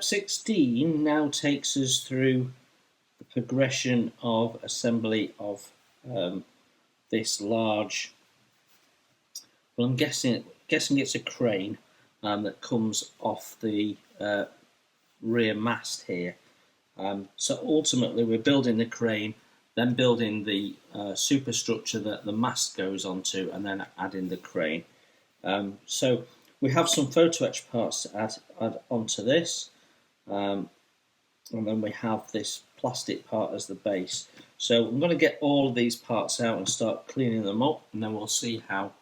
16 now takes us through the progression of assembly of this large, well, I'm guessing it's a crane that comes off the rear mast here. So ultimately we're building the crane, then building the superstructure that the mast goes onto, and then adding the crane. So we have some photo etch parts to add onto this, and then we have this plastic part as the base. So I'm going to get all of these parts out and start cleaning them up, and then we'll see how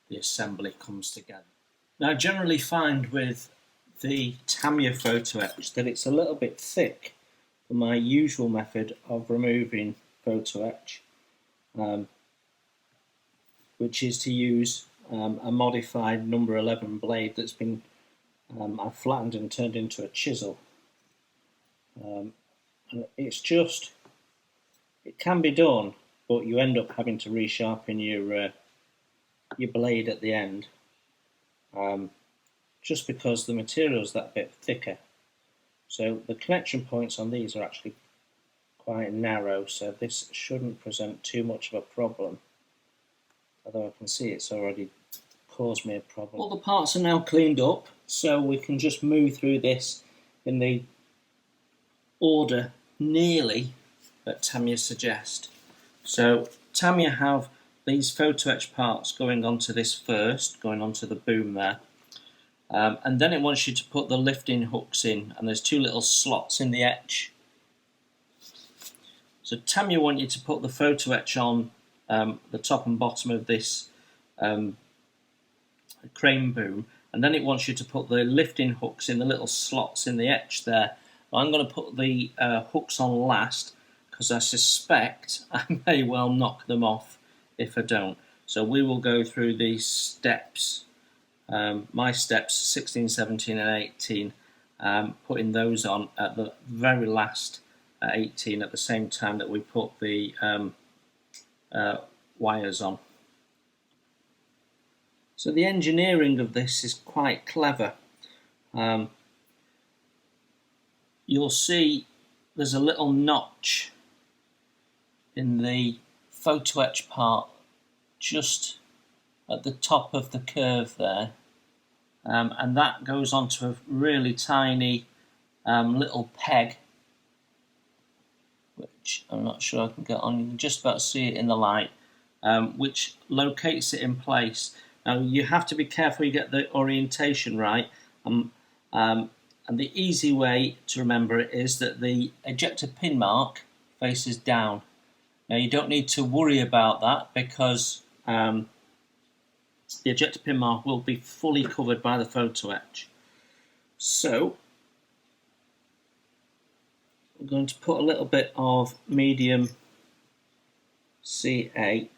the assembly comes together. Now, I generally find with the Tamiya photo etch that it's a little bit thick for my usual method of removing photo etch, which is to use a modified number 11 blade that's been I've flattened and turned into a chisel. And it's just, it can be done, but you end up having to resharpen your blade at the end, just because the material's that bit thicker. So the connection points on these are actually quite narrow, so this shouldn't present too much of a problem, although I can see it's already caused me a problem. All the parts are now cleaned up, so we can just move through this in the order nearly that Tamiya suggest. So Tamiya have these photo etch parts going onto this first, going onto the boom there, and then it wants you to put the lifting hooks in, and there's two little slots in the etch. So Tamiya want you to put the photo etch on the top and bottom of this crane boom, and then it wants you to put the lifting hooks in the little slots in the etch there. I'm going to put the hooks on last, because I suspect I may well knock them off if I don't. So we will go through these steps, my steps 16, 17 and 18, putting those on at the very last 18 at the same time that we put the wires on. So the engineering of this is quite clever. You'll see there's a little notch in the photo etch part just at the top of the curve there, and that goes onto a really tiny little peg, which I'm not sure I can get on. You can just about see it in the light, which locates it in place. Now you have to be careful you get the orientation right, and the easy way to remember it is that the ejector pin mark faces down. Now you don't need to worry about that, because the ejector pin mark will be fully covered by the photo etch. So we're going to put a little bit of medium CA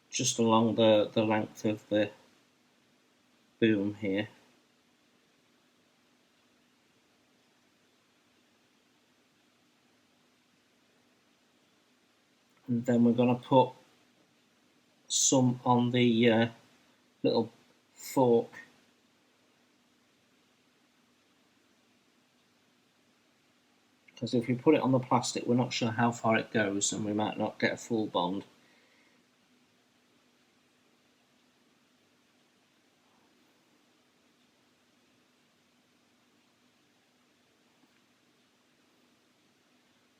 just along the length of the boom here. And then we're going to put some on the little fork. Because if we put it on the plastic, we're not sure how far it goes, and we might not get a full bond.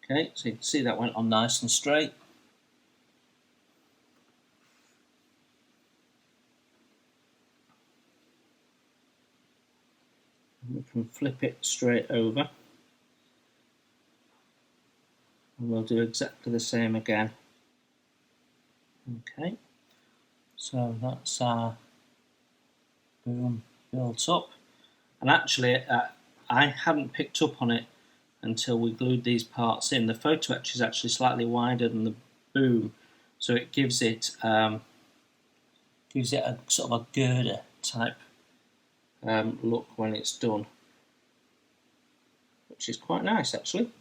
Okay, so you can see that went on nice and straight. We can flip it straight over, and we'll do exactly the same again. Okay, so that's our boom built up, and actually I hadn't picked up on it until we glued these parts in. The photo etch is actually slightly wider than the boom, so it gives it a sort of a girder type look when it's done, which is quite nice actually.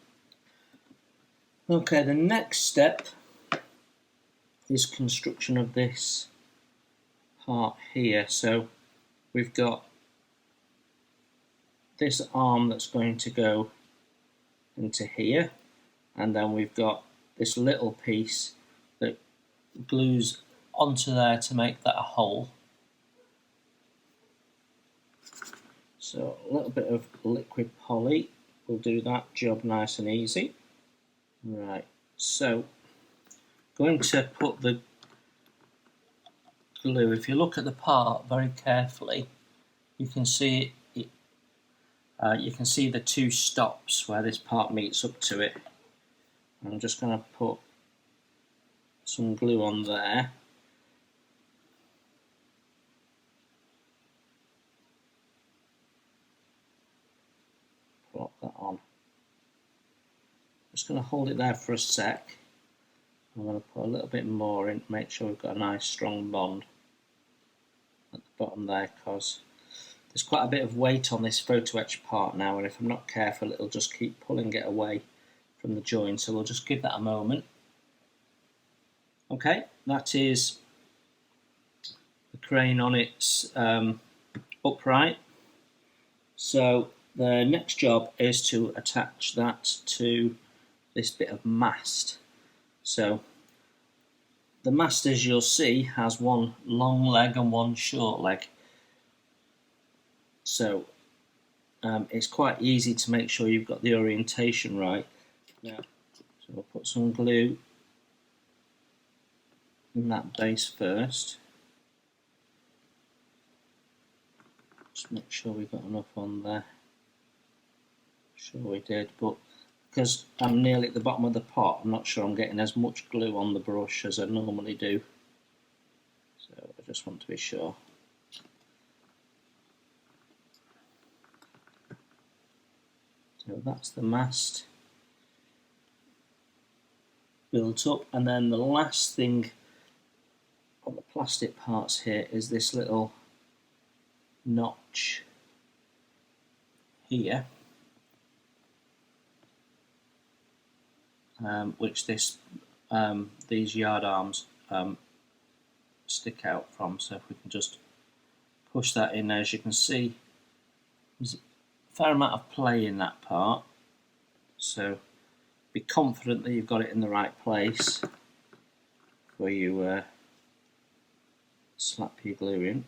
Okay, the next step is construction of this part here. So we've got this arm that's going to go into here, and then we've got this little piece that glues onto there to make that a hole. So a little bit of liquid poly will do that job nice and easy. Right, so going to put the glue. If you look at the part very carefully, you can see it. You can see the two stops where this part meets up to it. I'm just going to put some glue on there. Put that on. Just going to hold it there for a sec. I'm going to put a little bit more in, make sure we've got a nice strong bond at the bottom there, because there's quite a bit of weight on this photo etch part now, and if I'm not careful it'll just keep pulling it away from the joint, so we'll just give that a moment. Okay, that is the crane on its upright. So the next job is to attach that to this bit of mast. So the mast, as you'll see, has one long leg and one short leg. So it's quite easy to make sure you've got the orientation right. Now, so we'll put some glue in that base first. Just make sure we've got enough on there. Sure we did, but because I'm nearly at the bottom of the pot, I'm not sure I'm getting as much glue on the brush as I normally do. So I just want to be sure. So that's the mast built up, and then the last thing on the plastic parts here is this little notch here, which these yard arms stick out from. So if we can just push that in, as you can see, there's a fair amount of play in that part, so be confident that you've got it in the right place before you slap your glue in.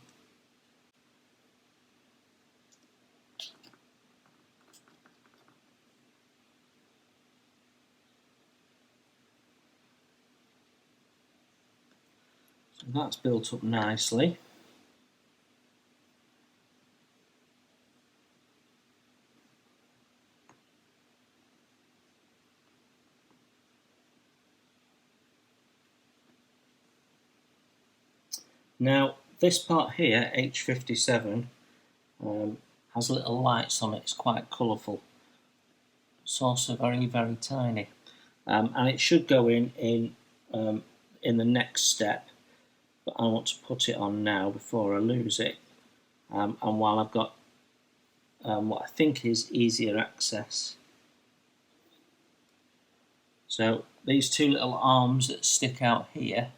So that's built up nicely. Now this part here, H57, has little lights on it. It's quite colourful. It's also very, very tiny, and it should go in the next step, but I want to put it on now before I lose it, and while I've got what I think is easier access. So these two little arms that stick out here,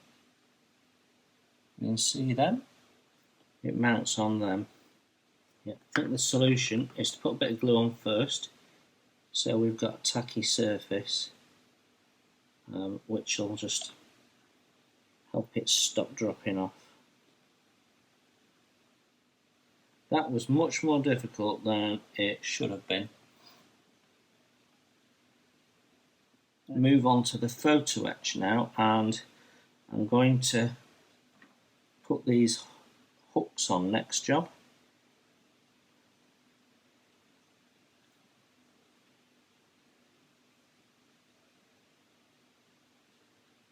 you can see them, it mounts on them. Yeah, I think the solution is to put a bit of glue on first, so we've got a tacky surface, which will just help it stop dropping off. That was much more difficult than it should have been. Move on to the photo etch now, and I'm going to put these hooks on next job.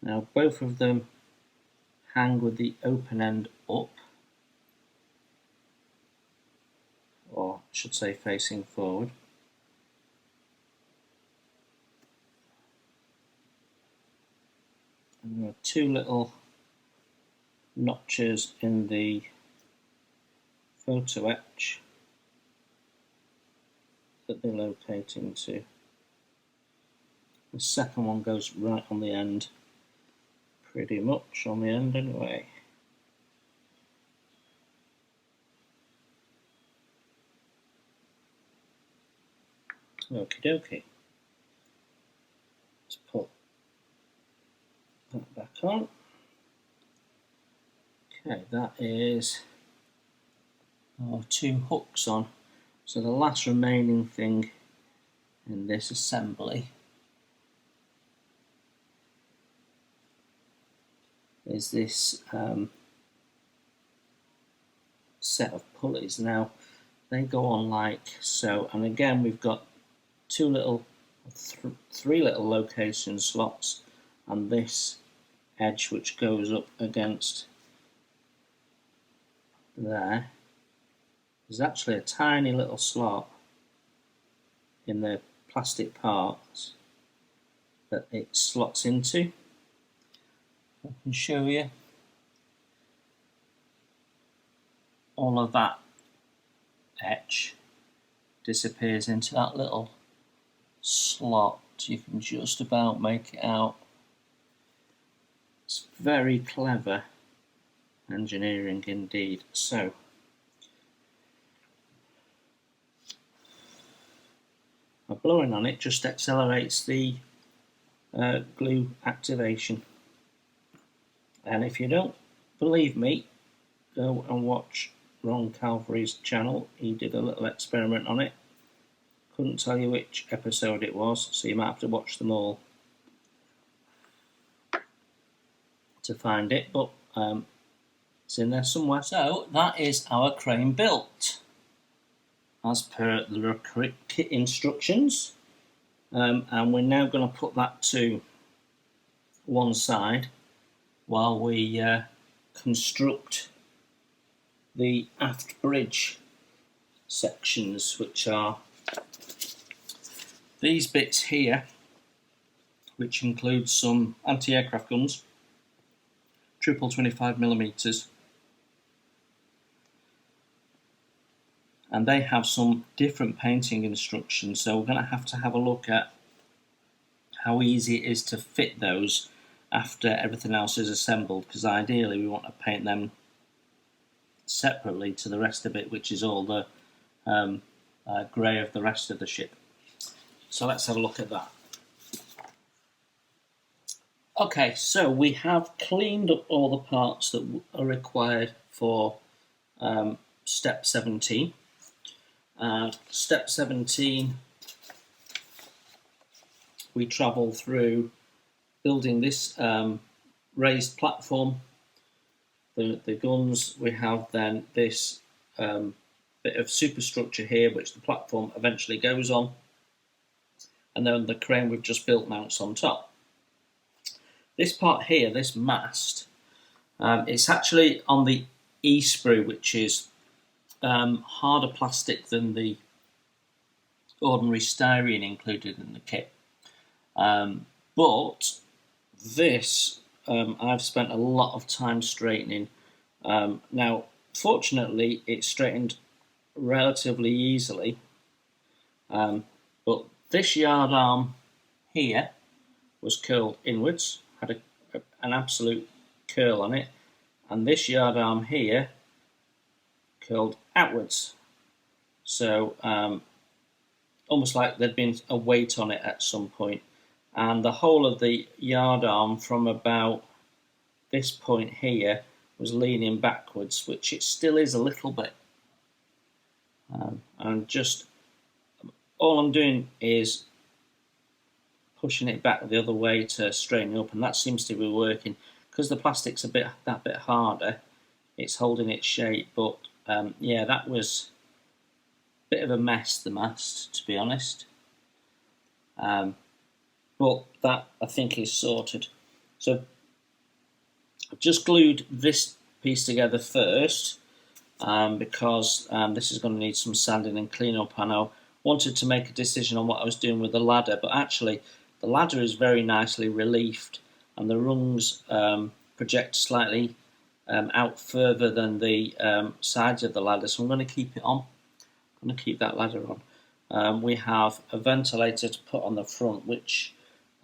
Now both of them hang with the open end up, or I should say facing forward. And there are two little notches in the photo etch that they locate into. The second one goes right on the end, pretty much on the end anyway. Okie dokie. Let's put that back on. Okay, that is our 2 hooks on. So the last remaining thing in this assembly is this set of pulleys. Now they go on like so, and again we've got 3 little location slots, and this edge which goes up against there. There's actually a tiny little slot in the plastic parts that it slots into. I can show you. All of that edge disappears into that little slot. You can just about make it out. It's very clever engineering indeed. So blowing on it just accelerates the glue activation. And if you don't believe me, go and watch Ron Calvary's channel. He did a little experiment on it. Couldn't tell you which episode it was, so you might have to watch them all to find it, but it's in there somewhere. So that is our crane built as per the kit instructions, and we're now going to put that to one side while we construct the aft bridge sections, which are these bits here, which include some anti-aircraft guns, triple 25mm, and they have some different painting instructions, so we're going to have a look at how easy it is to fit those after everything else is assembled, because ideally we want to paint them separately to the rest of it, which is all the grey of the rest of the ship. So let's have a look at that. Okay, so we have cleaned up all the parts that are required for step 17. Step 17, we travel through building this raised platform, the guns. We have then this bit of superstructure here, which the platform eventually goes on, and then the crane we've just built mounts on top. This part here, this mast, it's actually on the E-sprue, which is harder plastic than the ordinary styrene included in the kit. But this, I've spent a lot of time straightening. Now, fortunately, it straightened relatively easily, but this yard arm here was curled inwards, had an absolute curl on it, and this yard arm here curled outwards. So almost like there'd been a weight on it at some point. And the whole of the yard arm from about this point here was leaning backwards, which it still is a little bit. And just all I'm doing is pushing it back the other way to straighten it up, and that seems to be working. Because the plastic's that bit harder, it's holding its shape. But yeah, that was a bit of a mess, the mast, to be honest. But that, I think, is sorted. So I've just glued this piece together first, because this is going to need some sanding and clean up, and I wanted to make a decision on what I was doing with the ladder, but actually the ladder is very nicely reliefed, and the rungs project slightly out further than the sides of the ladder, so I'm going to keep it on. I'm going to keep that ladder on. We have a ventilator to put on the front, which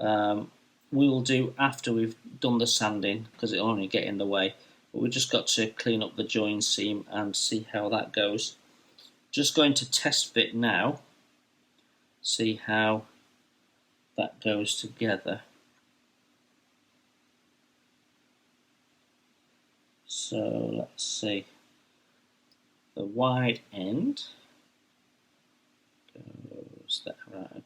we will do after we've done the sanding, because it'll only get in the way. But we've just got to clean up the join seam and see how that goes. Just going to test fit now see how that goes together. So let's see, the wide end goes that, right,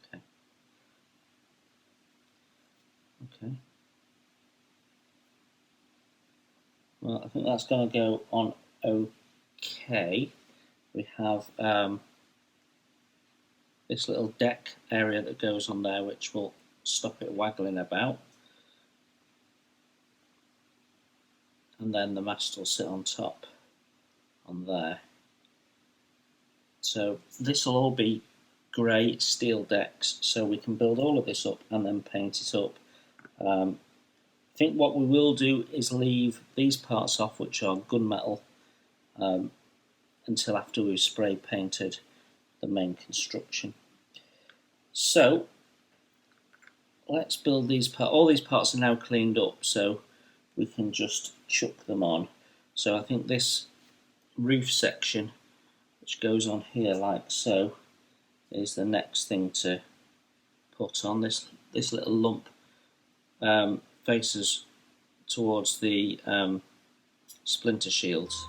okay. Well, I think that's going to go on okay. We have this little deck area that goes on there, which will stop it waggling about. And then the mast will sit on top on there. So this will all be grey steel decks, so we can build all of this up and then paint it up. I think what we will do is leave these parts off, which are gunmetal, until after we've spray painted the main construction. So let's build these parts. All these parts are now cleaned up, so we can just chuck them on. So I think this roof section, which goes on here like so, is the next thing to put on. This little lump faces towards the splinter shields.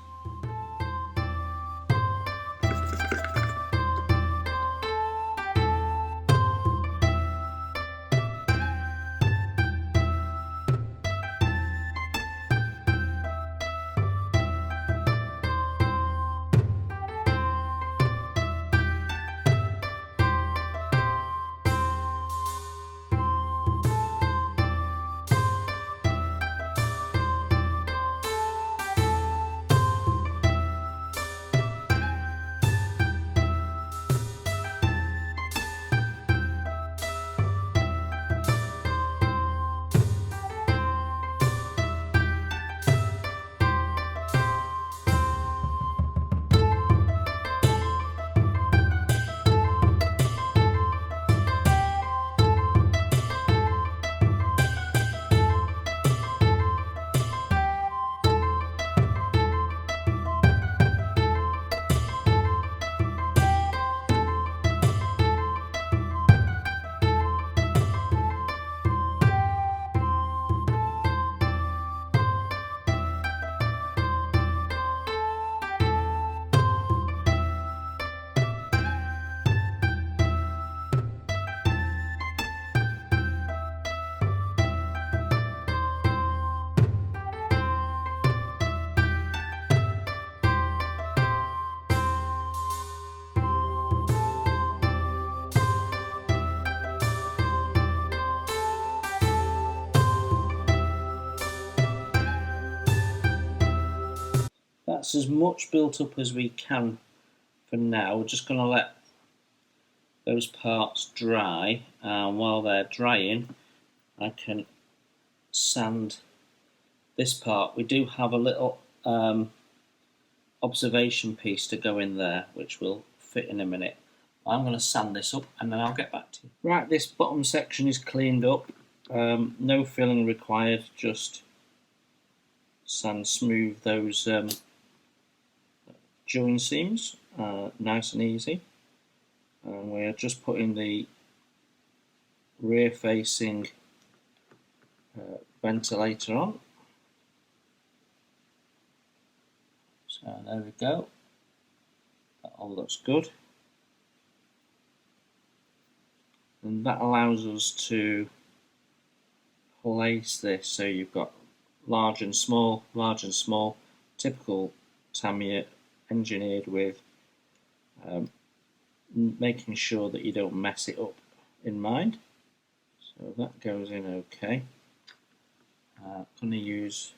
That's as much built up as we can for now. We're just going to let those parts dry, and while they're drying I can sand this part. We do have a little observation piece to go in there, which will fit in a minute. I'm going to sand this up and then I'll get back to you. Right, this bottom section is cleaned up. No filling required, just sand smooth those join seams, nice and easy. And we're just putting the rear facing ventilator on. So there we go, that all looks good. And that allows us to place this so you've got large and small, typical Tamiya, engineered with making sure that you don't mess it up in mind. So that goes in okay. I'm going to use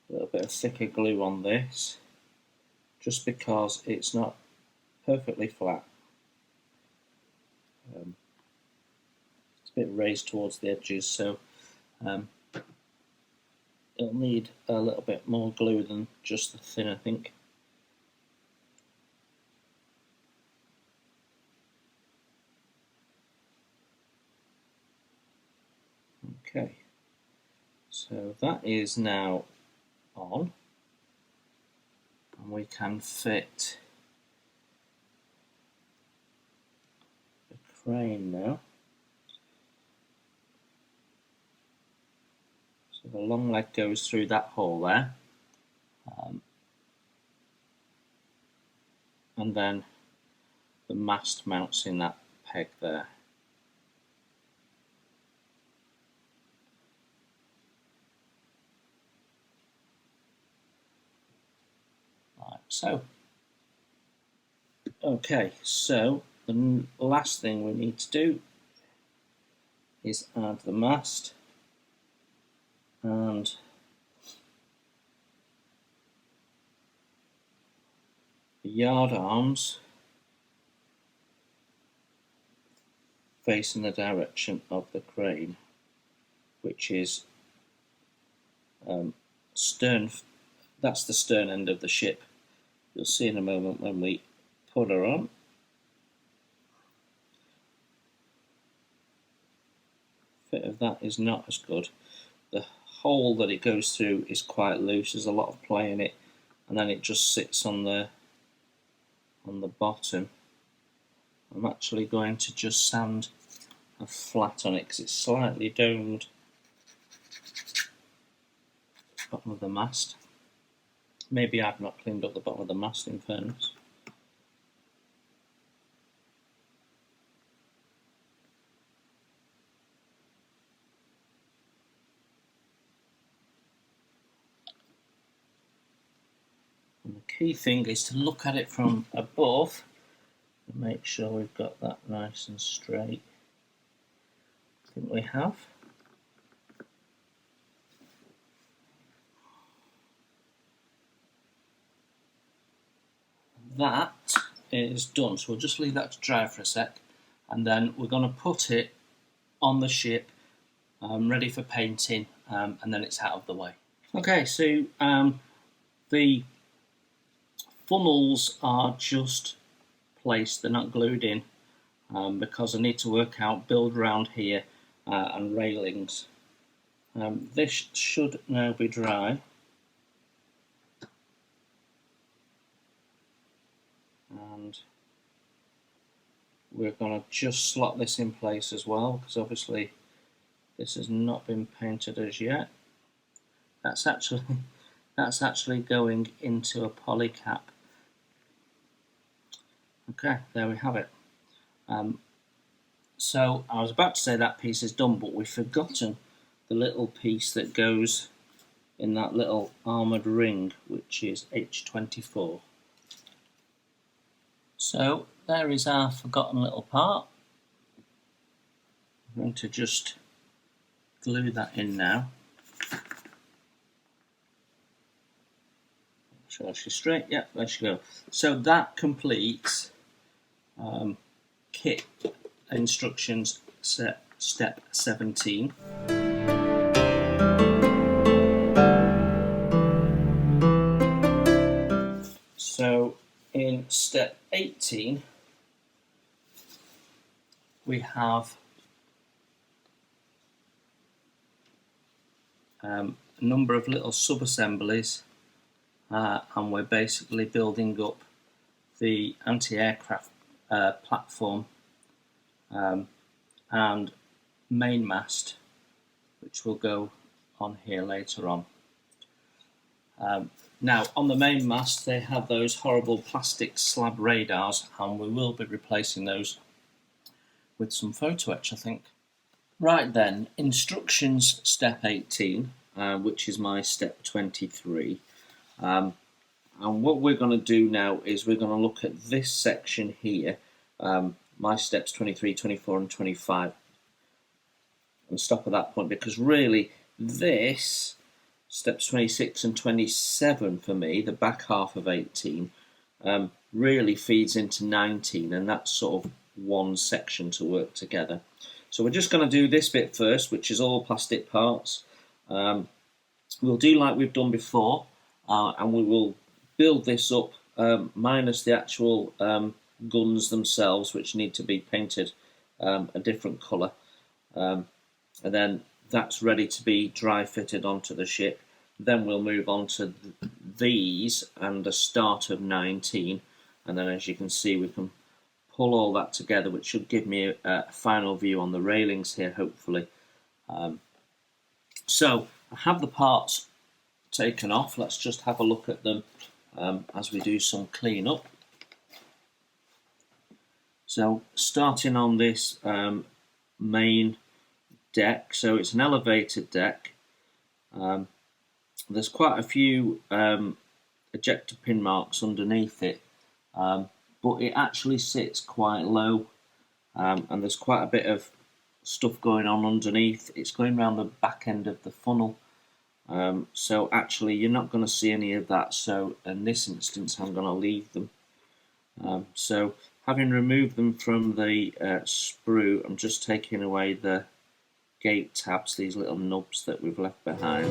a little bit of thicker glue on this, just because it's not perfectly flat. It's a bit raised towards the edges, so it'll need a little bit more glue than just the thin, I think. Okay, so that is now on, and we can fit crane now. So the long leg goes through that hole there, and then the mast mounts in that peg there. Like so. Okay, so the last thing we need to do is add the mast and the yard arms facing the direction of the crane, which is stern. That's the stern end of the ship. You'll see in a moment when we put her on. Fit of that is not as good. The hole that it goes through is quite loose. There's a lot of play in it, and then it just sits on the bottom. I'm actually going to just sand a flat on it because it's slightly domed. Bottom of the mast. Maybe I've not cleaned up the bottom of the mast, in fairness. And the key thing is to look at it from above and make sure we've got that nice and straight. I think we have. That is done, so we'll just leave that to dry for a sec, and then we're going to put it on the ship ready for painting, and then it's out of the way. Okay, so the funnels are just placed, they're not glued in, because I need to work out build around here and railings. This should now be dry. And we're going to just slot this in place as well, because obviously this has not been painted as yet. That's actually going into a poly cap. Okay, there we have it. So I was about to say that piece is done, but we've forgotten the little piece that goes in that little armoured ring, which is H24. So there is our forgotten little part. I'm going to just glue that in now. Shall she's straight? Yep, there she go. So that completes kit instructions step 17. So in step 18 we have a number of little sub-assemblies, and we're basically building up the anti-aircraft platform and main mast, which will go on here later on. Now on the main mast they have those horrible plastic slab radars, and we will be replacing those with some photo etch, I think. Right then, instructions step 18, which is my step 23. And what we're going to do now is we're going to look at this section here, my steps 23, 24 and 25, and stop at that point, because really this, steps 26 and 27 for me, the back half of 18, really feeds into 19, and that's sort of one section to work together. So we're just going to do this bit first, which is all plastic parts. We'll do like we've done before, and we will build this up minus the actual guns themselves, which need to be painted a different colour, and then that's ready to be dry fitted onto the ship. Then we'll move on to these and the start of 19, and then as you can see we can pull all that together, which should give me a final view on the railings here, hopefully. So I have the parts taken off. Let's just have a look at them as we do some clean up. So starting on this main deck, so it's an elevated deck. There's quite a few ejector pin marks underneath it, but it actually sits quite low, and there's quite a bit of stuff going on underneath. It's going around the back end of the funnel, so actually you're not going to see any of that. So in this instance I'm going to leave them. So having removed them from the sprue, I'm just taking away the gate tabs, these little nubs that we've left behind.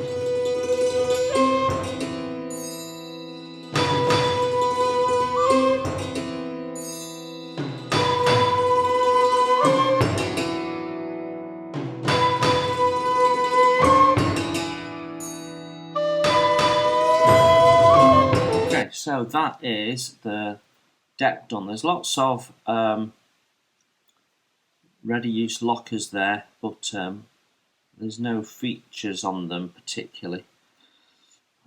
Okay, so that is the deck done. There's lots of ready use lockers there, but there's no features on them particularly,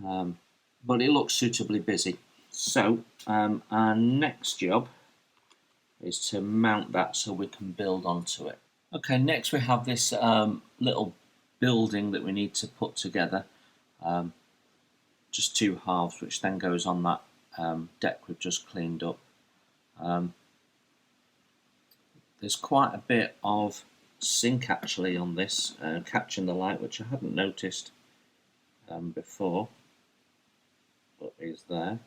but it looks suitably busy. So our next job is to mount that so we can build onto it. Okay, next we have this little building that we need to put together, just two halves, which then goes on that deck we've just cleaned up. There's quite a bit of sink actually on this, catching the light, which I hadn't noticed before, but is there.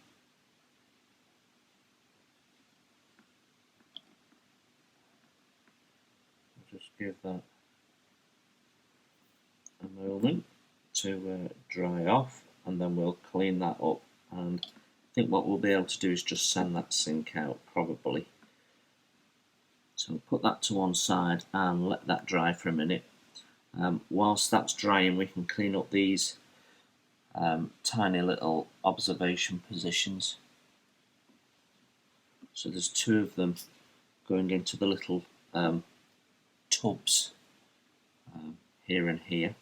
I'll just give that a moment to dry off, and then we'll clean that up, and I think what we'll be able to do is just send that sink out probably. So we'll put that to one side and let that dry for a minute. Whilst that's drying, we can clean up these tiny little observation positions. So there's two of them going into the little tubs here and here.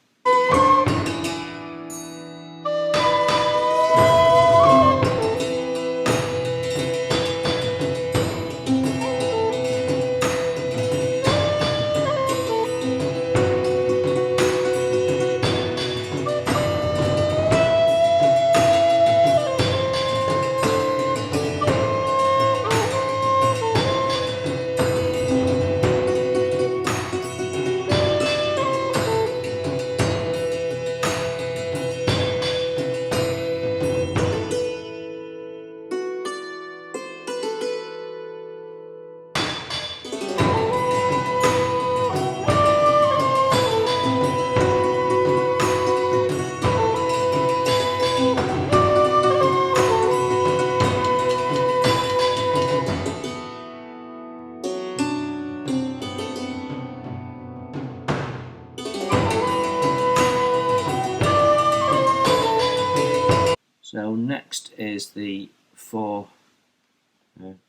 So next is the four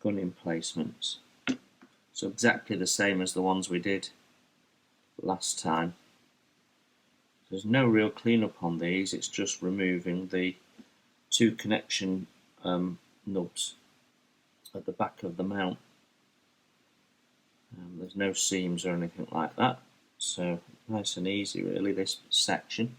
gun emplacements. So exactly the same as the ones we did last time. There's no real cleanup on these, it's just removing the two connection nubs at the back of the mount. There's no seams or anything like that, so nice and easy really, this section.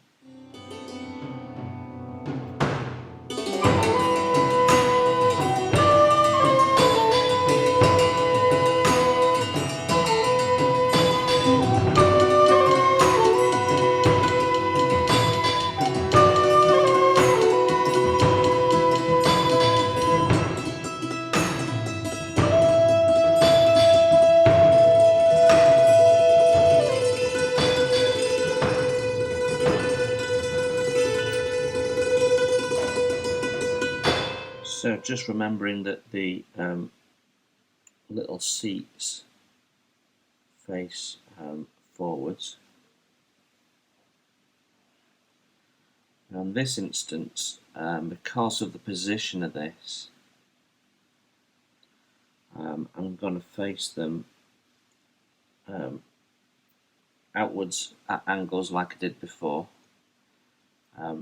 So just remembering that the little seats face forwards. Now in this instance, because of the position of this, I'm going to face them outwards at angles like I did before. I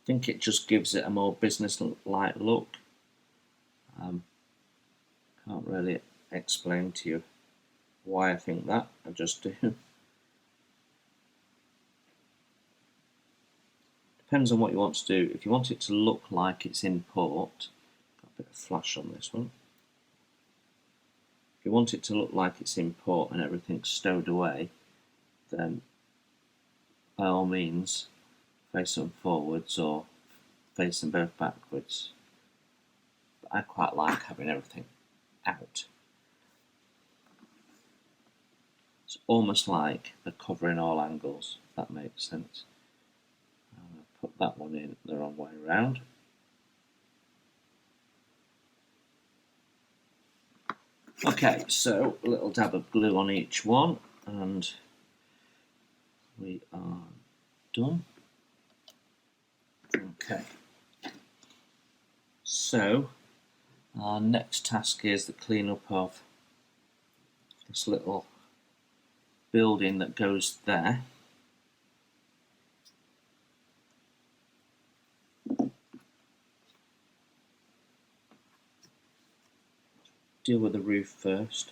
think it just gives it a more business-like look. Can't really explain to you why I think that, I just do. Depends on what you want to do. If you want it to look like it's in port, got a bit of flash on this one. If you want it to look like it's in port and everything's stowed away, then by all means face them forwards or face them both backwards. But I quite like having everything out. It's almost like they're covering all angles, if that makes sense. I'm going to put that one in the wrong way around. Okay, so a little dab of glue on each one, and we are done. Okay, so our next task is the cleanup of this little building that goes there. Deal with the roof first.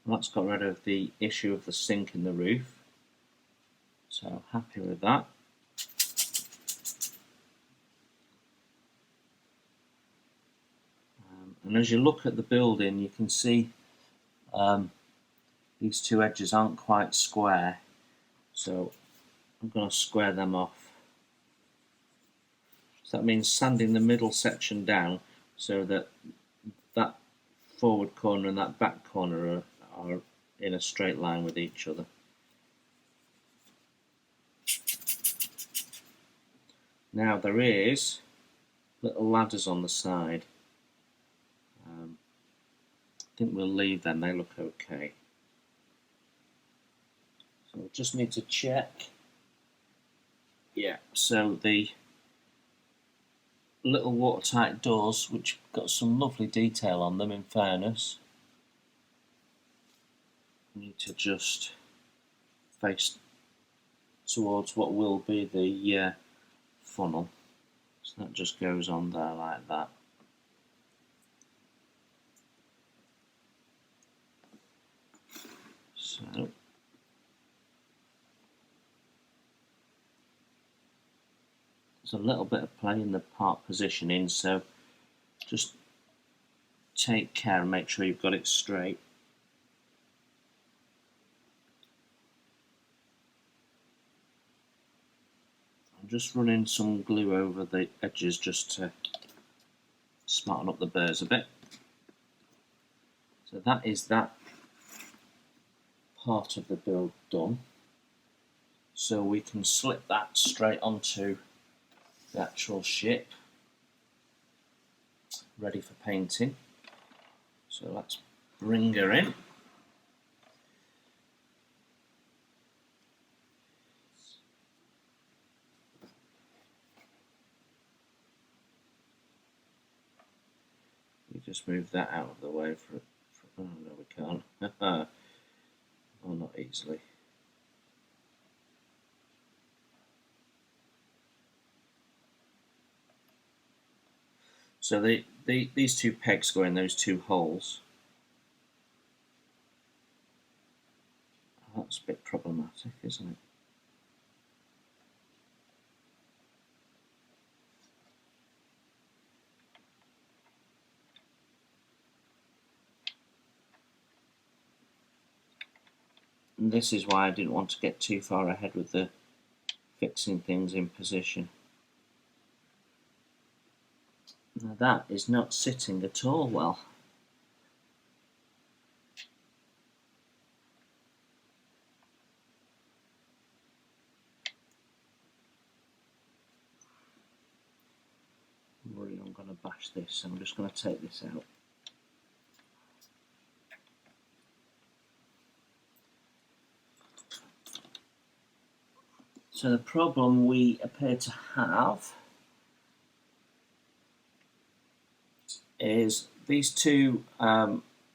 And that's got rid of the issue of the sink in the roof, so happy with that. And as you look at the building, you can see these two edges aren't quite square, so I'm going to square them off. So that means sanding the middle section down so that that forward corner and that back corner are in a straight line with each other. Now there is little ladders on the side. I think we'll leave them, they look okay. So we'll just need to check. Yeah, so the little watertight doors, which got some lovely detail on them in fairness, need to just face towards what will be the funnel. So that just goes on there like that. So there's a little bit of play in the part positioning, so just take care and make sure you've got it straight. I'm just running some glue over the edges just to smarten up the burrs a bit. So that is that part of the build done. So we can slip that straight onto the actual ship, ready for painting. So let's bring her in. We just move that out of the way for oh no, we can't. Oh, not easily. So these two pegs go in those two holes. That's a bit problematic, isn't it? And this is why I didn't want to get too far ahead with the fixing things in position. Now that is not sitting at all well. I'm worried I'm going to bash this, so I'm just going to take this out. So the problem we appear to have is these two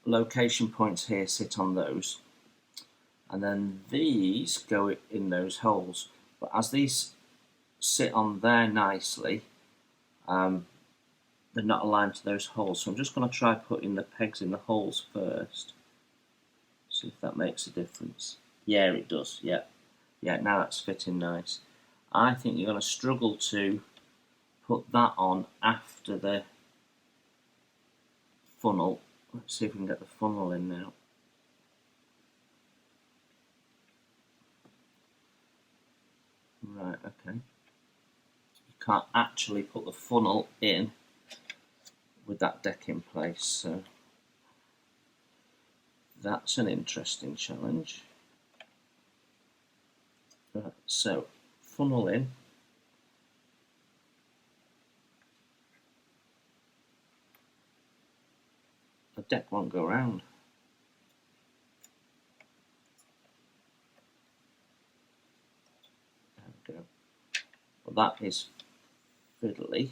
location points here sit on those, and then these go in those holes. But as these sit on there nicely, they're not aligned to those holes. So I'm just going to try putting the pegs in the holes first. See if that makes a difference. Yeah, it does. Yeah, now that's fitting nice. I think you're going to struggle to put that on after the funnel. Let's see if we can get the funnel in now. Right, okay. You can't actually put the funnel in with that deck in place, so that's an interesting challenge. Right, so funnel in. The deck won't go round. There we go. Well, that is fiddly.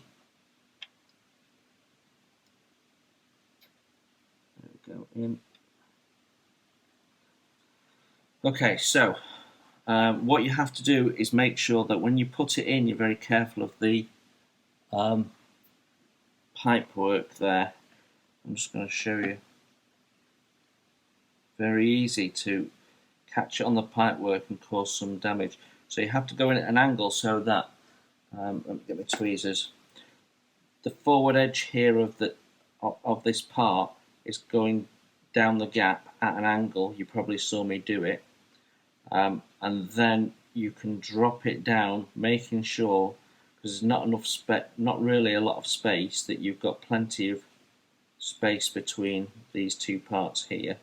There we go, in. Okay, so what you have to do is make sure that when you put it in, you're very careful of the pipe work there. I'm just going to show you. Very easy to catch it on the pipe work and cause some damage. So you have to go in at an angle so that, let me get my tweezers, the forward edge here of this part is going down the gap at an angle. You probably saw me do it. And then you can drop it down, making sure, because there's not really a lot of space, that you've got plenty of space between these two parts here,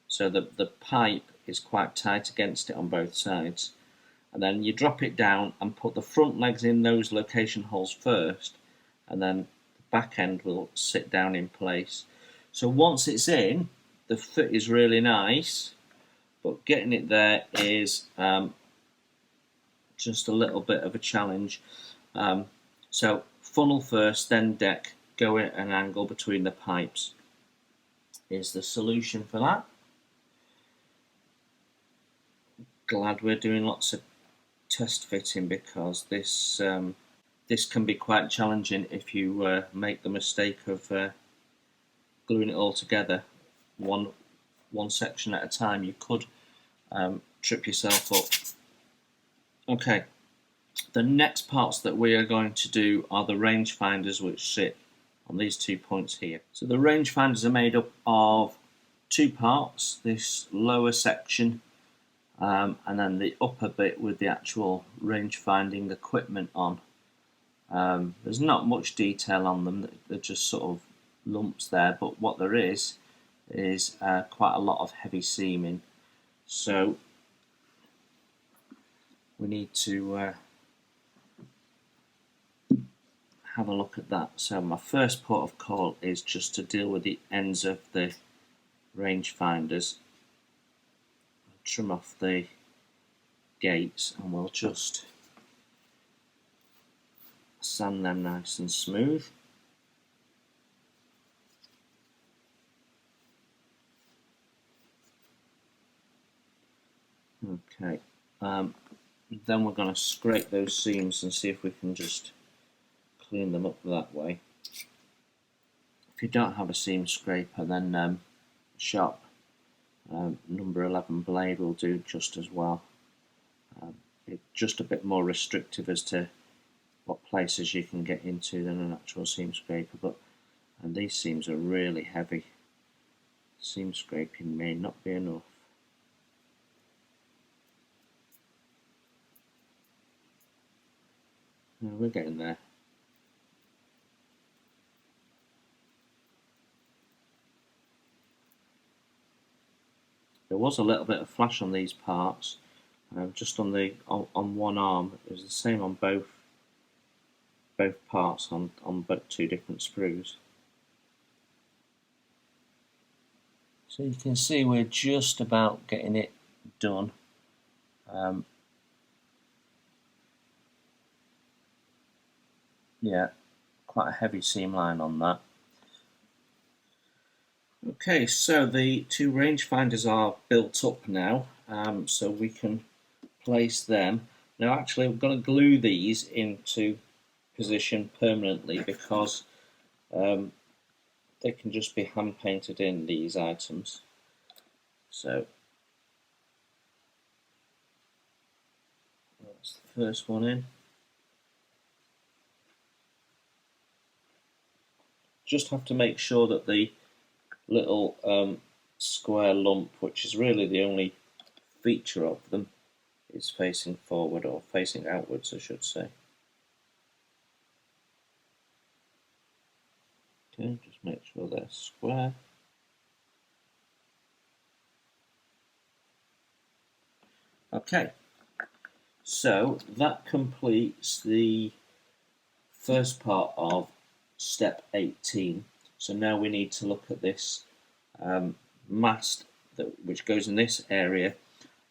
so that the pipe is quite tight against it on both sides. And then you drop it down and put the front legs in those location holes first, and then the back end will sit down in place. So once it's in, the fit is really nice, but getting it there is just a little bit of a challenge. So funnel first, then deck, go at an angle between the pipes is the solution for that. Glad we're doing lots of test fitting, because this can be quite challenging if you make the mistake of gluing it all together one section at a time. You could trip yourself up. Okay, the next parts that we are going to do are the range finders, which sit on these 2 points here. So the range finders are made up of 2 parts, this lower section and then the upper bit with the actual range finding equipment on. There's not much detail on them, they're just sort of lumps there, but what there is quite a lot of heavy seaming. So we need to have a look at that. So my first port of call is just to deal with the ends of the range finders. Trim off the gates and we'll just sand them nice and smooth. Okay, then we're going to scrape those seams and see if we can just clean them up that way. If you don't have a seam scraper, then sharp number 11 blade will do just as well. It's just a bit more restrictive as to what places you can get into than an actual seam scraper, but these seams are really heavy. Seam scraping may not be enough. No, we're getting there. There was a little bit of flash on these parts, just on one arm. It was the same on both parts on but 2 different sprues. So you can see we're just about getting it done. Yeah, quite a heavy seam line on that. Okay, so the two rangefinders are built up now, so we can place them. Now actually we're going to glue these into position permanently because they can just be hand painted in, these items. So that's the first one in. Just have to make sure that the little square lump, which is really the only feature of them, is facing forward, or facing outwards I should say. Okay, just make sure they're square. Okay, so that completes the first part of step 18. So now we need to look at this mast which goes in this area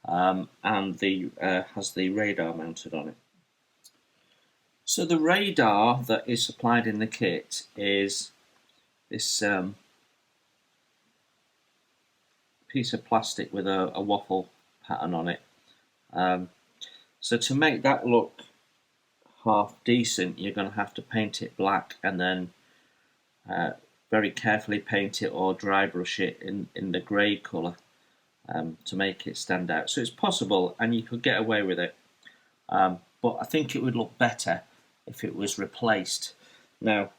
and has the radar mounted on it. So the radar that is supplied in the kit is this piece of plastic with a waffle pattern on it. So to make that look half decent, you're going to have to paint it black and then very carefully paint it or dry brush it in the grey colour to make it stand out. So it's possible and you could get away with it, but I think it would look better if it was replaced. Now,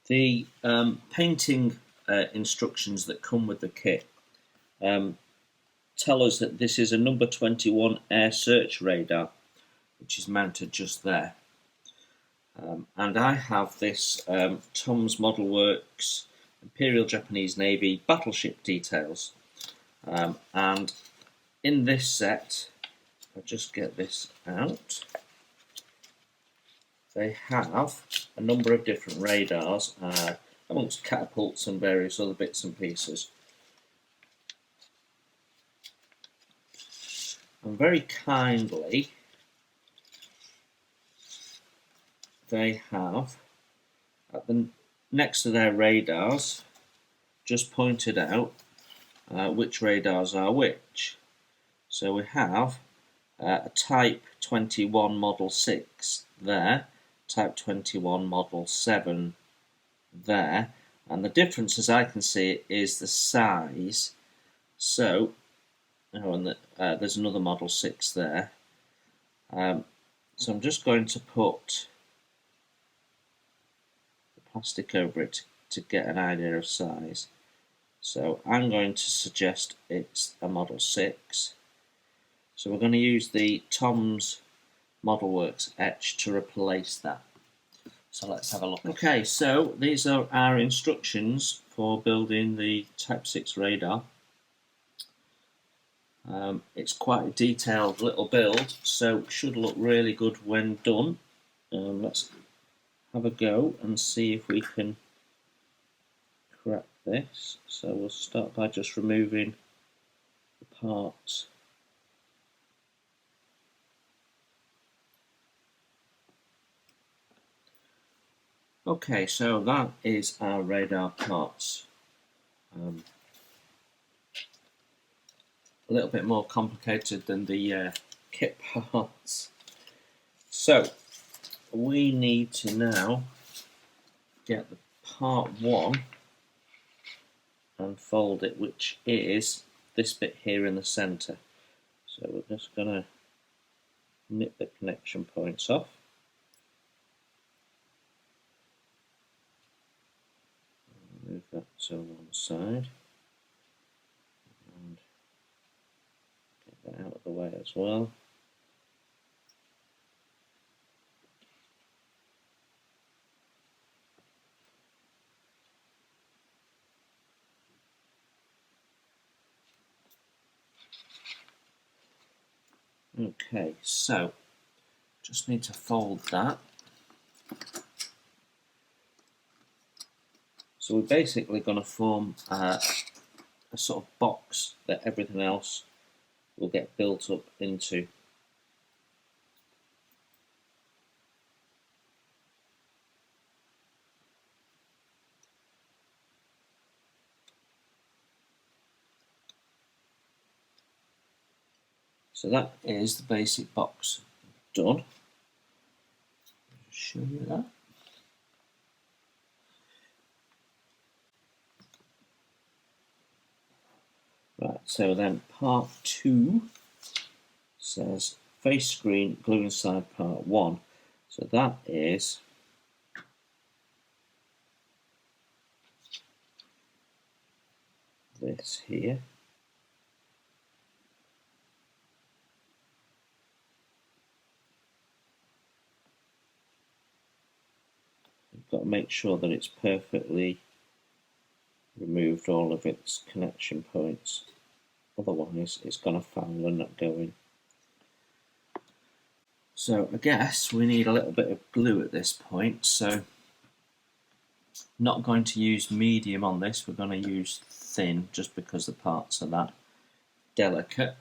the painting instructions that come with the kit tell us that this is a number 21 air search radar, which is mounted just there. And I have this Tom's Model Works Imperial Japanese Navy battleship details. And in this set, I'll just get this out, they have a number of different radars, amongst catapults and various other bits and pieces. And very kindly, they have, next to their radars, just pointed out which radars are which. So we have a Type 21 Model 6 there, Type 21 Model 7 there, and the difference, as I can see, is the size. So, and there's another Model 6 there. So I'm just going to put the plastic over it to get an idea of size. So I'm going to suggest it's a Model 6. So we're going to use the Tom's Model Works etch to replace that. So let's have a look. Okay, so these are our instructions for building the Type 6 radar. It's quite a detailed little build, so it should look really good when done. Let's have a go and see if we can crack this. So we'll start by just removing the parts. Okay, so that is our radar parts. A little bit more complicated than the kit parts. So we need to now get the part 1 and fold it, which is this bit here in the centre. So we're just going to nip the connection points off. Move that to one side and get that out of the way as well. Okay, so just need to fold that. So we're basically going to form a sort of box that everything else will get built up into. So that is the basic box done. I'll show you that. Right, so then part 2 says face screen glue inside part 1. So that is this here. You've got to make sure that it's perfectly removed all of its connection points, otherwise it's going to foul and not go in. So I guess we need a little bit of glue at this point, so not going to use medium on this, we're going to use thin just because the parts are that delicate.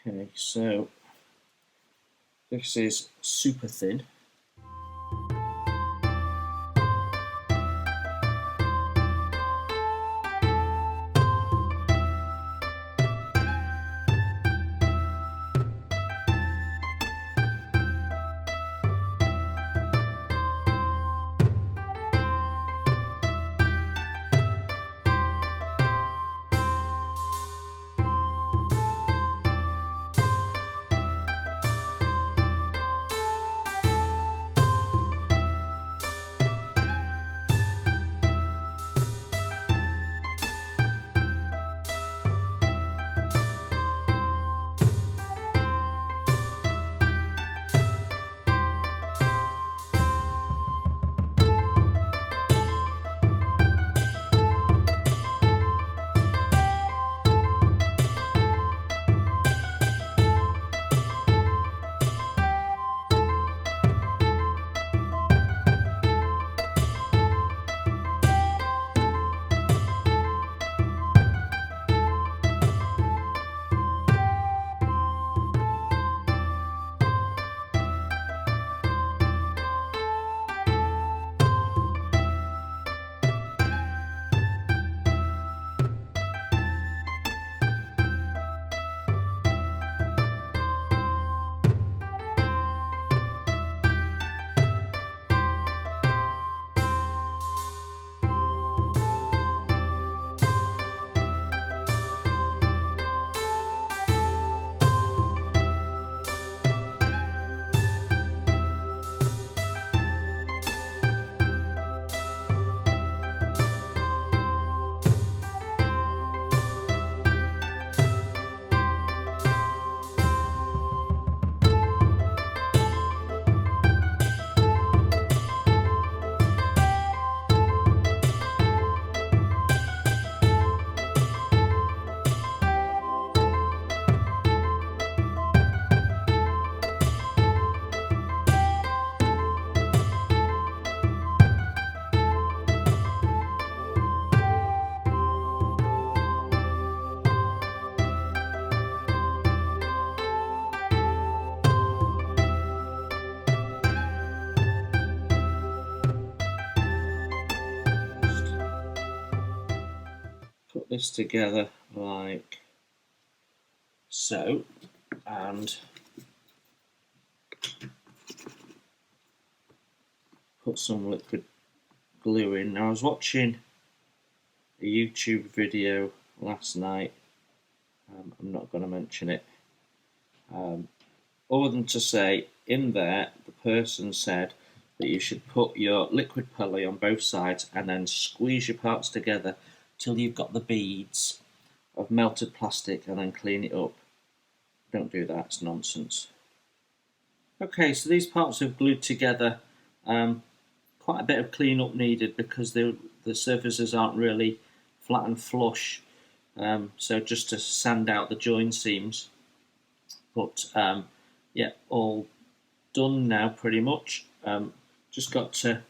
Okay, so this is super thin. Put this together like so, and put some liquid glue in. Now I was watching a YouTube video last night, I'm not going to mention it, other than to say in there the person said that you should put your liquid poly on both sides and then squeeze your parts together till you've got the beads of melted plastic and then clean it up. Don't do that, it's nonsense. Okay, so these parts are glued together. Quite a bit of clean up needed because the surfaces aren't really flat and flush, so just to sand out the join seams. But yeah, all done now pretty much. Just got to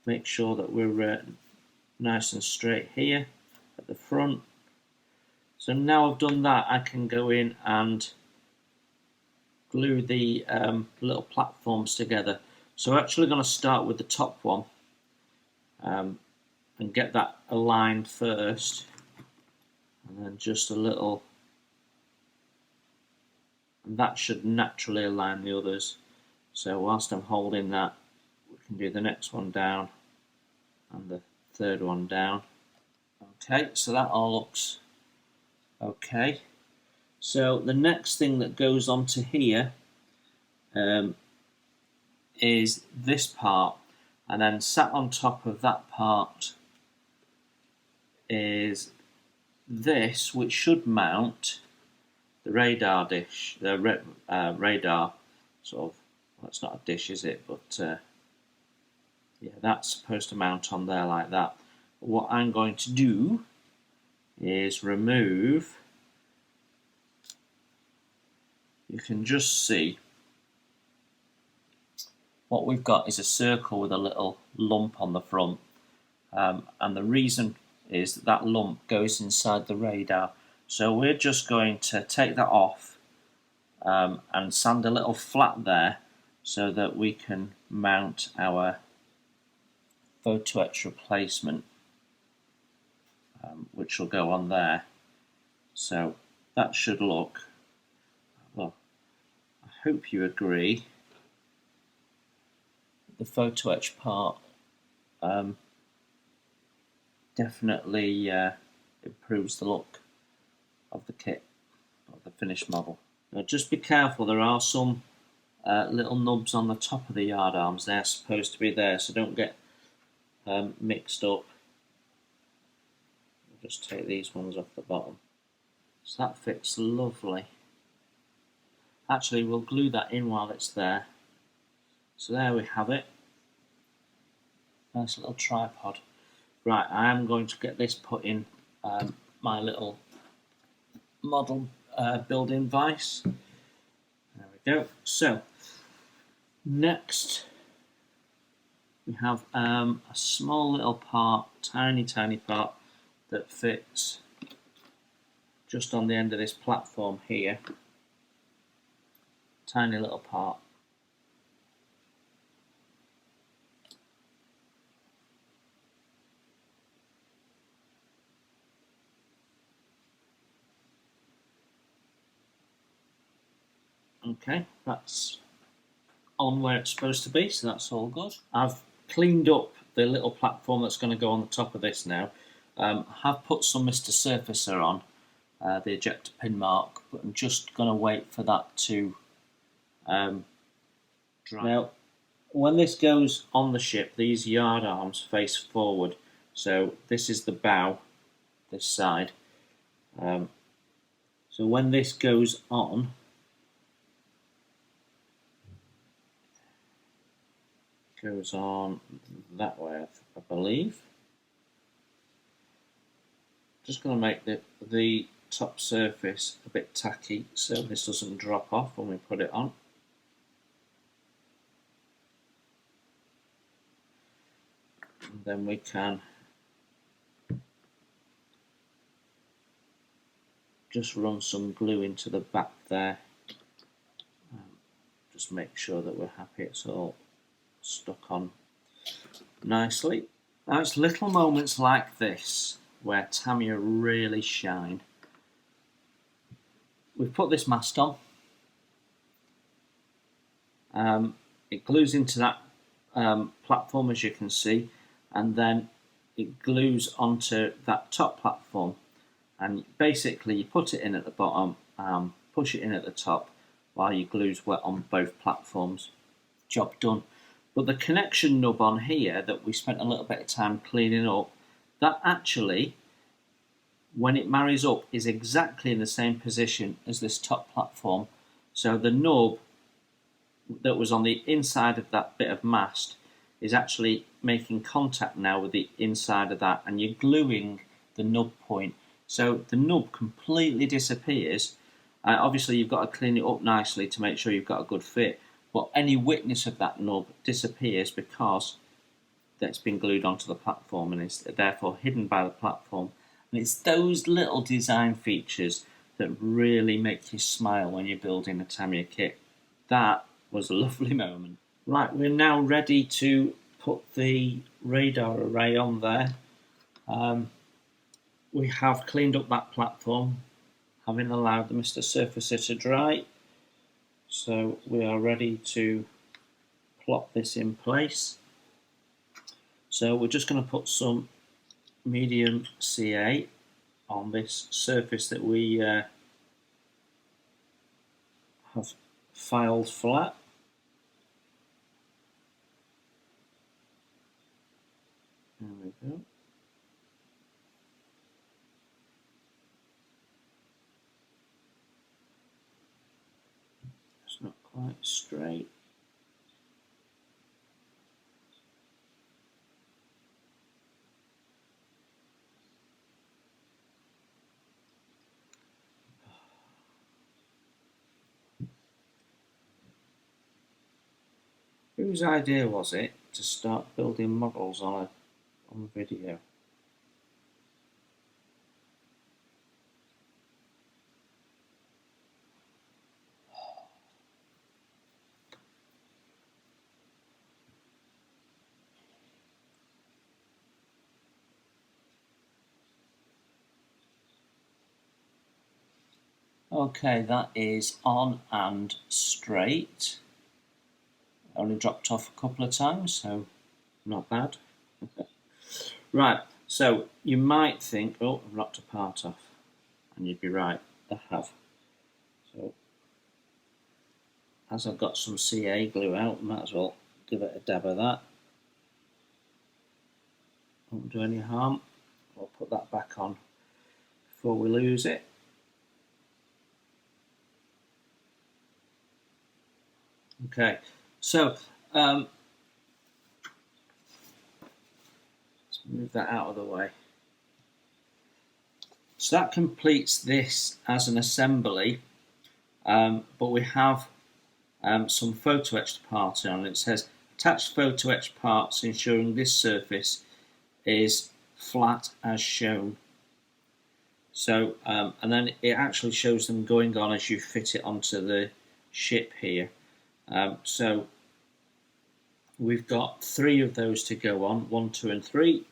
make sure that we're nice and straight here at the front. So now I've done that, I can go in and glue the little platforms together. So we're actually going to start with the top one and get that aligned first. and then just a little, and that should naturally align the others. So whilst I'm holding that, we can do the next one down and the third one down. Okay, so that all looks okay. So the next thing that goes onto here is this part, and then sat on top of that part is this, which should mount the radar dish, the radar sort of, well, it's not a dish, is it? But yeah, that's supposed to mount on there like that. But what I'm going to do is remove, you can just see what we've got is a circle with a little lump on the front, and the reason is that that lump goes inside the radar. So we're just going to take that off and sand a little flat there so that we can mount our photo etch replacement, which will go on there. So that should look, well, I hope you agree, the photo etch part definitely improves the look of the kit, of the finished model. Now just be careful, there are some little nubs on the top of the yard arms. They're supposed to be there, so don't get mixed up. I'll just take these ones off the bottom. So that fits lovely. Actually, we'll glue that in while it's there. So there we have it. Nice little tripod. Right, I am going to get this put in my little model building vise. There we go. So, next we have a small little part, tiny part, that fits just on the end of this platform here. Tiny little part. Okay, that's on where it's supposed to be, so that's all good. I've cleaned up the little platform that's going to go on the top of this now. I have put some Mr. Surfacer on, the ejector pin mark, but I'm just going to wait for that to dry. Now, when this goes on the ship, these yard arms face forward, so this is the bow, this side. So when this goes on, goes on that way, I believe. Just going to make the top surface a bit tacky so this doesn't drop off when we put it on. And then we can just run some glue into the back there. Just make sure that we're happy it's all stuck on nicely. Now it's little moments like this where Tamiya really shine. We've put this mast on. It glues into that platform, as you can see, and then it glues onto that top platform. And basically you put it in at the bottom, push it in at the top while your glue's wet on both platforms. Job done. But the connection nub on here that we spent a little bit of time cleaning up, that actually, when it marries up, is exactly in the same position as this top platform. So the nub that was on the inside of that bit of mast is actually making contact now with the inside of that, and you're gluing the nub point. So the nub completely disappears. Obviously you've got to clean it up nicely to make sure you've got a good fit. But any witness of that nub disappears because that's been glued onto the platform and is therefore hidden by the platform. And it's those little design features that really make you smile when you're building a Tamiya kit. That was a lovely moment. Right, we're now ready to put the radar array on there. we have cleaned up that platform, having allowed the Mr. Surfacer to dry. So we are ready to plop this in place. So we're just going to put some medium CA on this surface that we have filed flat. There we go. It's not quite straight. Whose idea was it to start building models on video? Okay, that is on and straight. Only dropped off a couple of times, so not bad. Right, so you might think, oh, I've knocked a part off, and you'd be right, I have. So, as I've got some CA glue out, I might as well give it a dab of that. Won't do any harm. I'll put that back on before we lose it. Okay, so let's move that out of the way. So that completes this as an assembly, but we have some photo etched parts on it. It says attach photo etched parts ensuring this surface is flat as shown. So and then it actually shows them going on as you fit it onto the ship here. So we've got 3 of those to go on, 1, 2 and 3,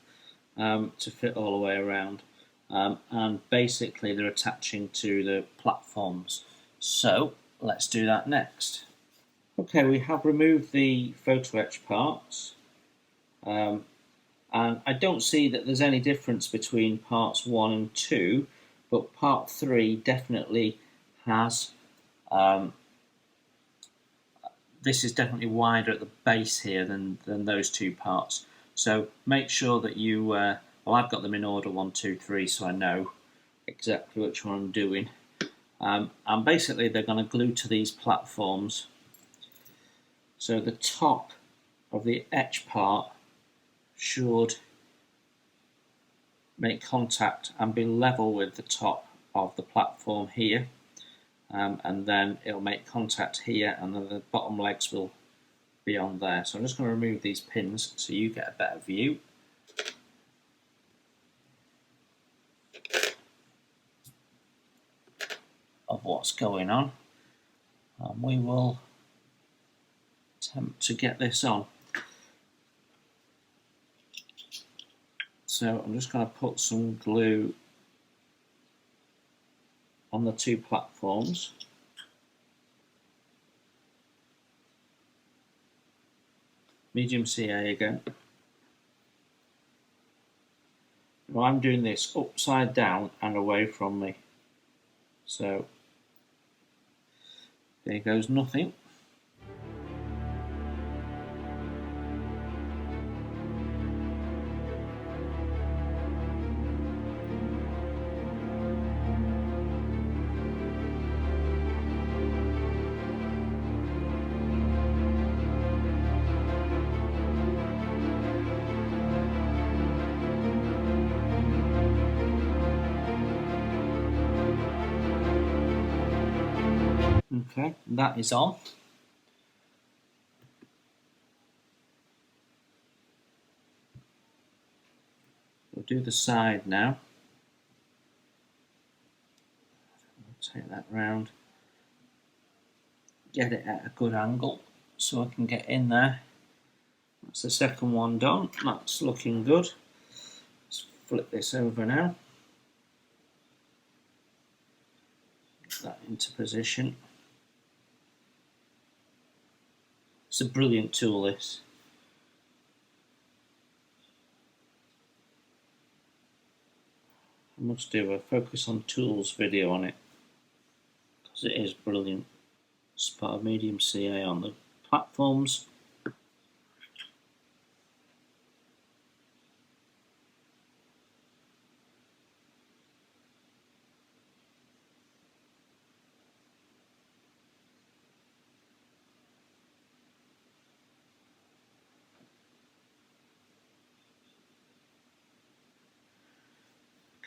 to fit all the way around, and basically they're attaching to the platforms. So let's do that next. Okay, we have removed the photo etch parts, and I don't see that there's any difference between parts 1 and 2, but part 3 definitely has this is definitely wider at the base here than those 2 parts. So make sure that you, well, I've got them in order 1, 2, 3, so I know exactly which one I'm doing. And basically they're going to glue to these platforms. So the top of the etch part should make contact and be level with the top of the platform here. And then it'll make contact here, and then the bottom legs will be on there. So I'm just going to remove these pins so you get a better view. Of what's going on. And we will attempt to get this on. So I'm just going to put some glue on the 2 platforms. Medium CA again. Now I'm doing this upside down and away from me. So there goes nothing. Okay, that is on. We'll do the side now. Take that round. Get it at a good angle so I can get in there. That's the second one done. That's looking good. Let's flip this over now. that into position. It's a brilliant tool, this. I must do a focus on tools video on it, because it is brilliant. It's part of medium CA on the platforms.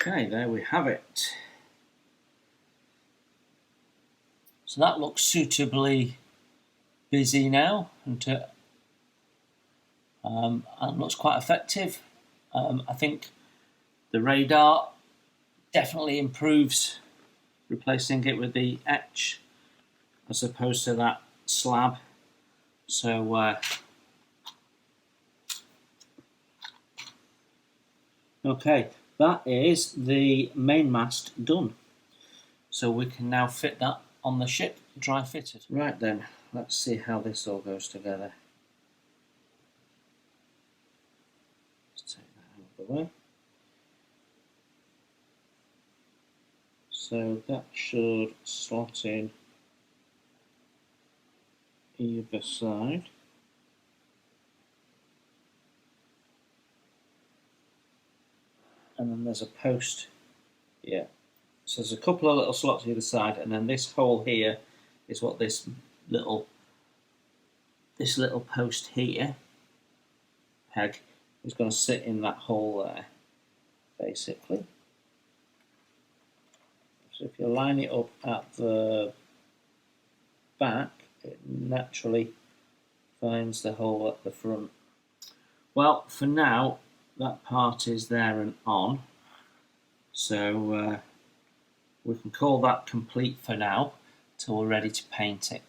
Okay, there we have it. So that looks suitably busy now, and looks quite effective. I think the radar definitely improves replacing it with the etch as opposed to that slab. So okay, that is the main mast done. So we can now fit that on the ship, dry fitted. Right then, let's see how this all goes together. Let's take that out of the way. So that should slot in either side. And then there's a post here. So there's a couple of little slots either side, and then this hole here is what this little post here, peg, is going to sit in that hole there, basically. So if you line it up at the back, it naturally finds the hole at the front. Well, for now, that part is there and on, so we can call that complete for now till we're ready to paint it.